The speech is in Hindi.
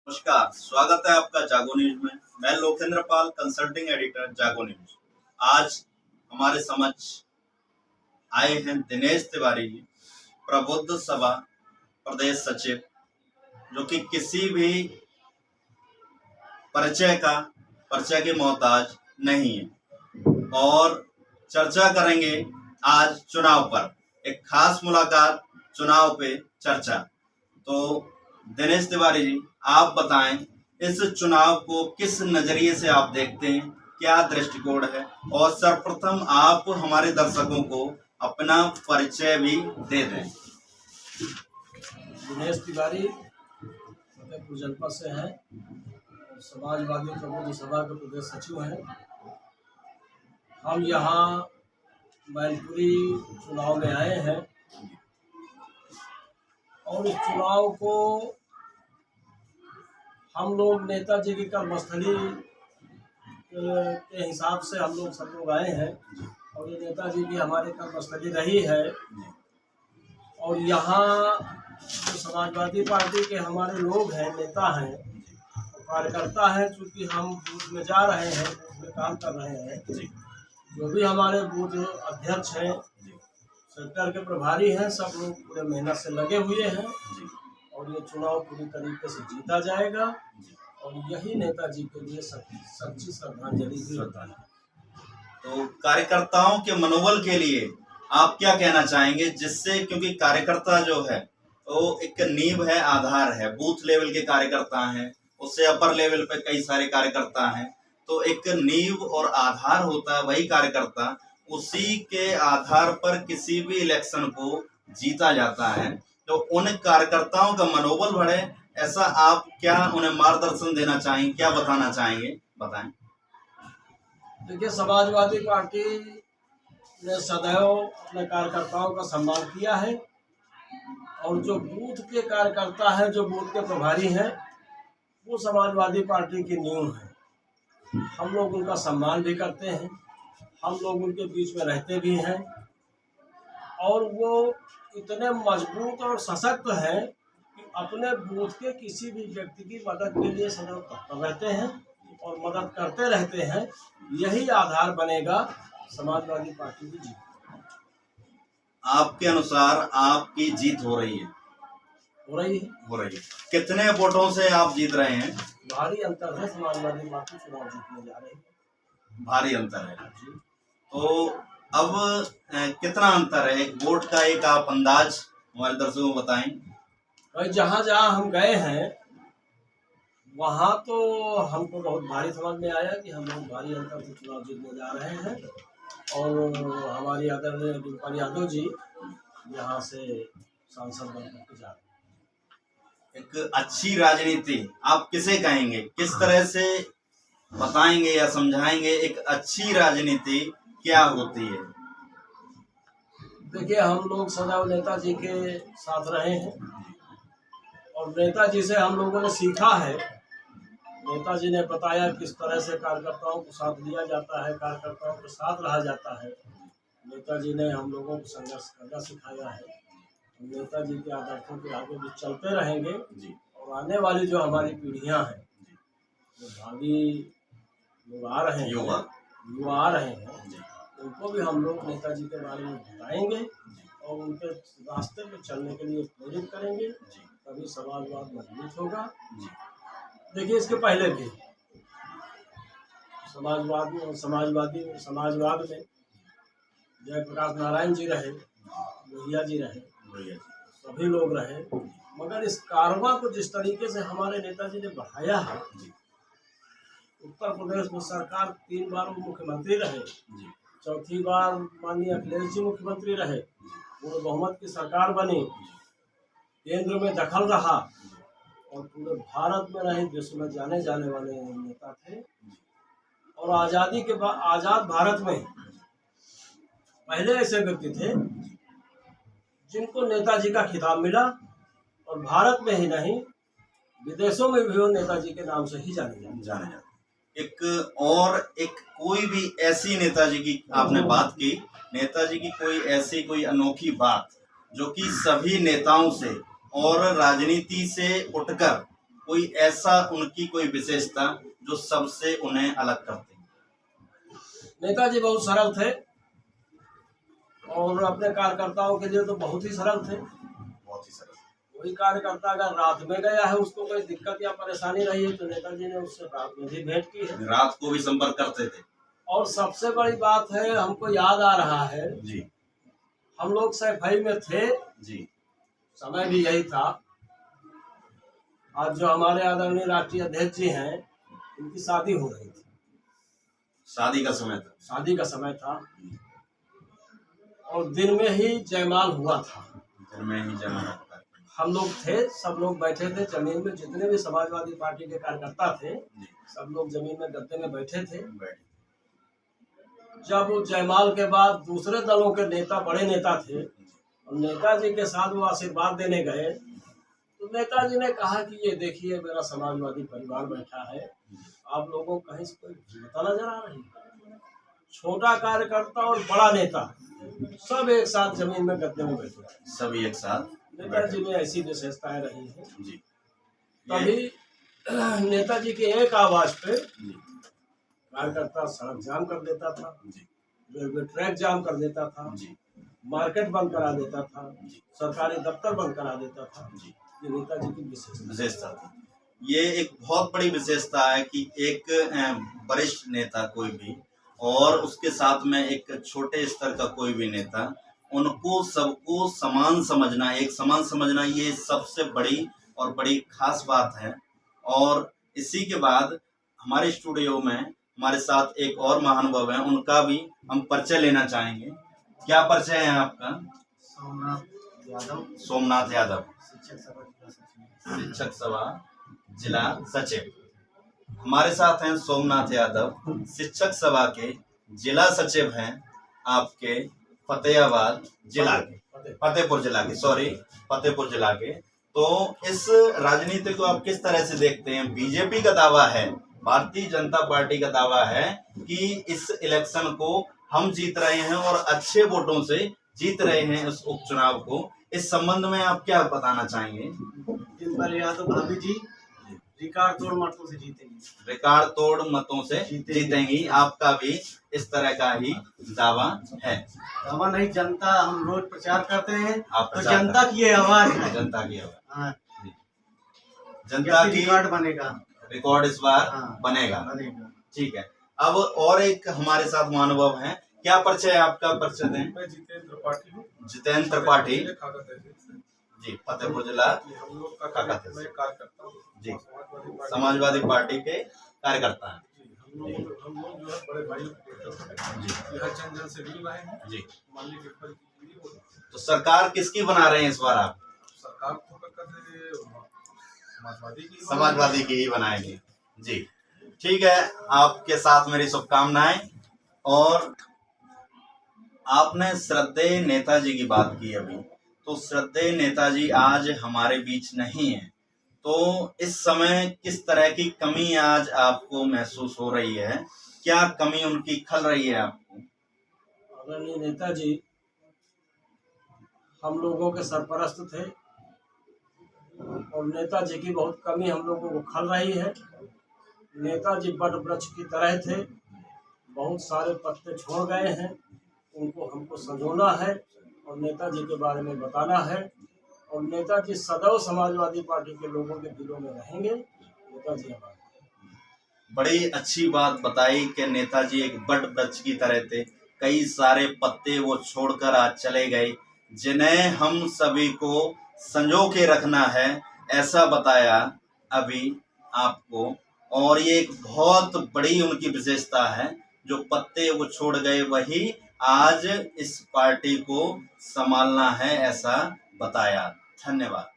नमस्कार, स्वागत है आपका जागो न्यूज में। मैं लोकेंद्र पाल, कंसल्टिंग एडिटर, जागो न्यूज। आज हमारे समक्ष आए हैं दिनेश तिवारी जी, प्रबुद्ध सभा प्रदेश सचिव, जो कि किसी भी परिचय के मोहताज नहीं है और चर्चा करेंगे आज चुनाव पर। एक खास मुलाकात, चुनाव पे चर्चा। तो दिनेश तिवारी जी, आप बताएं इस चुनाव को किस नजरिए से आप देखते हैं, क्या दृष्टिकोण है, और सर्वप्रथम आप हमारे दर्शकों को अपना परिचय भी दे दें। दिनेश तिवारी फतेहपुर जनपद से हैं और समाजवादी प्रबुद्ध सभा के प्रदेश सचिव हैं। हम यहाँ मैनपुरी चुनाव में आए हैं और इस चुनाव को हम लोग नेताजी की कर्मस्थली के हिसाब से हम लोग सब लोग आए हैं और ये नेताजी की हमारी कर्मस्थली रही है। और यहाँ जो समाजवादी पार्टी के हमारे लोग हैं, नेता हैं, कार्यकर्ता हैं, चूँकि हम बूथ में जा रहे हैं, बूथ में काम कर रहे हैं, जो भी हमारे बूथ अध्यक्ष हैं, सेक्टर के प्रभारी हैं, सब लोग पूरे मेहनत से लगे हुए हैं और ये चुनाव पूरी तरीके से जीता जाएगा और यही नेताजी के लिए सच्ची श्रद्धांजलि भी होता है। तो कार्यकर्ताओं के मनोबल के लिए आप क्या कहना चाहेंगे, जिससे, क्योंकि कार्यकर्ता जो है वो एक नींव है, आधार है। बूथ लेवल के कार्यकर्ता हैं, उससे अपर लेवल पे कई सारे कार्यकर्ता हैं, तो एक नींव और आधार होता है वही कार्यकर्ता। उसी के आधार पर किसी भी इलेक्शन को जीता जाता है। तो उन कार्यकर्ताओं का मनोबल बढ़े, ऐसा आप क्या उन्हें मार्गदर्शन देना चाहेंगे, क्या बताना चाहेंगे, बताएं। देखिए, समाजवादी पार्टी ने सदैव अपने कार्यकर्ताओं का सम्मान किया है और जो बूथ के कार्यकर्ता हैं, जो बूथ के प्रभारी हैं, वो समाजवादी पार्टी की नींव है। हम लोग उनका सम्मान भी करते हैं, हम लोग उनके बीच में रहते भी हैं और वो इतने मजबूत और सशक्त हैं कि अपने बूथ के किसी भी व्यक्ति की मदद के लिए सदैव तत्पर रहते हैं और मदद करते रहते हैं। यही आधार बनेगा समाजवादी पार्टी की जीत। आपके अनुसार आपकी जीत हो रही है? हो रही है। कितने वोटों से आप जीत रहे हैं? भारी अंतर है, समाजवादी पार्टी चुनाव जीतने जा रही है। भारी अंतर है जी। तो अब कितना अंतर है एक वोट का, एक आप अंदाज हमारे दर्शकों को बताएं। भाई, जहाँ जहाँ हम गए हैं वहाँ तो हमको बहुत भारी समझ में आया कि हम लोग भारी अंतर से चुनाव जीतने जा रहे हैं और हमारी आदरणीय डिम्पल यादव जी यहाँ से सांसद बनकर के जा रहे हैं। एक अच्छी राजनीति आप किसे कहेंगे, किस तरह से बताएंगे या समझाएंगे एक अच्छी राजनीति क्या होती है? देखिए, हम लोग सदैव नेताजी के साथ रहे हैं और नेताजी से हम लोगों ने सीखा है। नेताजी ने बताया किस तरह से कार्यकर्ताओं को साथ लिया जाता है, कार्यकर्ताओं के साथ रहा जाता है। नेताजी ने हम लोगों को संघर्ष करना सिखाया है। नेताजी के आदर्शों के आगे भी चलते रहेंगे और आने वाली जो हमारी पीढ़ियां हैं, जो भावी लोग आ रहे हैं, युवा आ रहे हैं, उनको भी हम लोग नेताजी के बारे में बताएंगे और उनके रास्ते पे चलने के लिए प्रेरित करेंगे, तभी समाजवाद मजबूत होगा। देखिए, इसके पहले भी समाजवाद में जयप्रकाश नारायण जी रहे, लोहिया जी रहे, सभी लोग रहे, मगर इस कारवां को जिस तरीके से हमारे नेताजी ने बढ़ाया है, उत्तर प्रदेश में सरकार 3 बार वो मुख्यमंत्री रहे, चौथी बार माननीय अखिलेश जी मुख्यमंत्री रहे, पूरे बहुमत की सरकार बनी, केंद्र में दखल रहा और पूरे भारत में नहीं विश्व में जाने वाले नेता थे। और आज़ादी के बाद आज़ाद भारत में पहले ऐसे व्यक्ति थे जिनको नेताजी का खिताब मिला और भारत में ही नहीं विदेशों में भी वो नेताजी के नाम से ही जाने जाते। एक कोई भी ऐसी नेताजी की आपने बात की, नेताजी की कोई ऐसी कोई अनोखी बात जो कि सभी नेताओं से और राजनीति से उठकर कोई ऐसा उनकी कोई विशेषता जो सबसे उन्हें अलग करती है? नेताजी बहुत सरल थे और अपने कार्यकर्ताओं के लिए तो बहुत ही सरल थे। बहुत ही सरल। कोई कार्यकर्ता अगर रात में गया है, उसको कोई दिक्कत या परेशानी रही है, तो नेताजी ने उससे रात में भी भेंट की है। रात को भी संपर्क करते थे। और सबसे बड़ी बात है, हमको याद आ रहा है जी, हम लोग सैफई में थे जी, समय भी यही था। आज जो हमारे आदरणीय राष्ट्रीय अध्यक्ष जी हैं, उनकी शादी हो रही थी। शादी का समय था। शादी का समय था और दिन में ही जयमाल हुआ था। दिन में ही जयमाल। हम लोग थे, सब लोग बैठे थे जमीन में, जितने भी समाजवादी पार्टी के कार्यकर्ता थे सब लोग जमीन में गद्दे में बैठे थे। जब जयमाल के बाद दूसरे दलों के नेता, बड़े नेता थे, और नेताजी के साथ वो आशीर्वाद देने गए, तो नेताजी ने कहा कि ये देखिए मेरा समाजवादी परिवार बैठा है, आप लोगों को कहीं से कोई भिन्नता नजर आ रही है? छोटा कार्यकर्ता और बड़ा नेता सब एक साथ जमीन में गद्दे में बैठे, सभी एक साथ। नेताजी में ऐसी विशेषताएं रही है। जी, तभी नेताजी की एक आवाज पे कार्यकर्ता सड़क जाम कर देता था, रेलवे ट्रैक जाम कर देता था, मार्केट बंद करा देता था, सरकारी दफ्तर बंद करा देता था। ये नेताजी की विशेषता थी। ये एक बहुत बड़ी विशेषता है कि एक वरिष्ठ नेता कोई भी और उसके साथ में एक छोटे स्तर का कोई भी नेता, उनको सबको समान समझना, एक समान समझना, ये सबसे बड़ी और बड़ी खास बात है। और इसी के बाद हमारे स्टूडियो में हमारे साथ एक और महानुभाव है, उनका भी हम परिचय लेना चाहेंगे। क्या परिचय है आपका? सोमनाथ यादव। सोमनाथ यादव, शिक्षक सभा जिला सचिव। हमारे साथ हैं सोमनाथ यादव, शिक्षक सभा के जिला सचिव हैं आपके फतेहाबाद जिला के, फतेहपुर जिला के। तो इस राजनीति को आप किस तरह से देखते हैं? बीजेपी का दावा है, भारतीय जनता पार्टी का दावा है कि इस इलेक्शन को हम जीत रहे हैं और अच्छे वोटों से जीत रहे हैं इस उपचुनाव को। इस संबंध में आप क्या बताना चाहेंगे? यादव भाभी जी रिकॉर्ड तोड़ मतों से जीतेंगी। रिकॉर्ड तोड़ मतों से जीतेंगी। आपका भी इस तरह का ही दावा है? दावा नहीं, जनता, हम रोज प्रचार करते हैं, तो जनता की ये आवाज है। जनता की आवाज। हाँ। जनता की रिकॉर्ड बनेगा, रिकॉर्ड इस बार हाँ, बनेगा। ठीक है। अब और एक हमारे साथ महानुभाव है, क्या परिचय है आपका? परिचय दें। मैं जितेंद्र त्रिपाठी हूँ। जितेंद्र त्रिपाठी जी, फतेहपुर जिला हम लोग का कार्यकर्ता हूँ जी, समाजवादी पार्टी के कार्यकर्ता हैं। हम लोग जो है बड़े भाई जी हर जन से मिल रहे हैं जी। माननीय तो सरकार किसकी बना रहे हैं इस बार आप? सरकार तो समाजवादी की ही बनाएंगे जी। ठीक है, आपके साथ मेरी शुभकामनाएं। और आपने श्रद्धेय नेताजी की बात की अभी, तो श्रद्धेय नेताजी आज हमारे बीच नहीं है, तो इस समय किस तरह की कमी आज आपको महसूस हो रही है? क्या कमी उनकी खल रही है आपको? आदरणीय नेताजी हम लोगों के सरपरस्त थे और नेताजी की बहुत कमी हम लोगों को खल रही है। नेताजी बड़ वृक्ष की तरह थे, बहुत सारे पत्ते छोड़ गए हैं, उनको हमको संजोना है और नेताजी के बारे में बताना है। और नेताजी सदैव समाजवादी पार्टी के लोगों के दिलों में रहेंगे। नेताजी हमारे बड़ी अच्छी बात बताई कि नेताजी एक बड़ वृक्ष की तरह थे, कई सारे पत्ते वो छोड़कर आज चले गए, जिन्हें हम सभी को संजो के रखना है, ऐसा बताया अभी आपको। और ये एक बहुत बड़ी उनकी विशेषता है, जो पत्ते वो छोड़ गए वही आज इस पार्टी को संभालना है, ऐसा बताया। धन्यवाद।